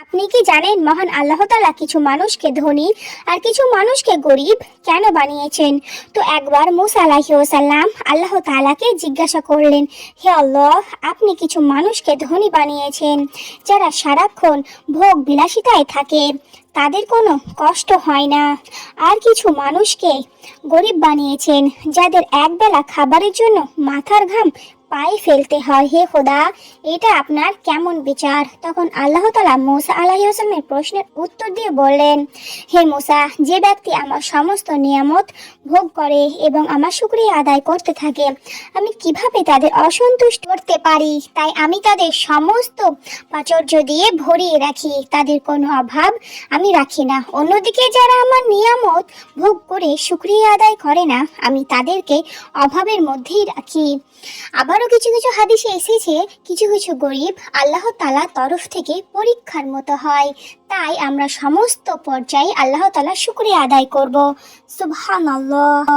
আপনি কি জানেন মহান আল্লাহ তাআলা কিছু মানুষকে ধনী আর কিছু মানুষকে গরিব কেন বানিয়েছেন? তো একবার মুসা আলাইহিস সালাম আল্লাহ তাআলাকে জিজ্ঞাসা করলেন, হে আল্লাহ, আপনি কিছু মানুষকে ধনী বানিয়েছেন যারা সারাক্ষণ ভোগ বিলাসিতায় থাকে, তাদের কোনো কষ্ট হয় না, আর কিছু মানুষকে গরিব বানিয়েছেন যাদের একবেলা খাবারের জন্য মাথার ঘাম পায়ে ফেলতে হয়। হে খোদা, এটা আপনার কেমন বিচার? তখন আল্লাহ তাআলা মুসা আলাইহিস সালামের প্রশ্নের উত্তর দিয়ে বললেন, হে মুসা, যে ব্যক্তি আমার সমস্ত নিয়ামত ভোগ করে এবং আমার শুকরিয়া আদায় করতে থাকে, আমি কিভাবে তাদের অসন্তুষ্ট করতে পারি? তাই আমি তাদের সমস্ত প্রাচুর্য দিয়ে ভরিয়ে রাখি, তাদের কোনো অভাব আমি রাখি না। অন্যদিকে যারা আমার নিয়ামত ভোগ করে শুকরিয়া আদায় করে না, আমি তাদেরকে অভাবের মধ্যেই রাখি। আবারও কিছু কিছু হাদিসে এসেছে, কিছু কিছু গরিব আল্লাহ তাআলার তরফ থেকে পরীক্ষার মতো হয়। তাই আমরা সমস্ত পর্যায়ে আল্লাহ তাআলার শুকরিয়া আদায় করব। সুবহানাল্লাহ।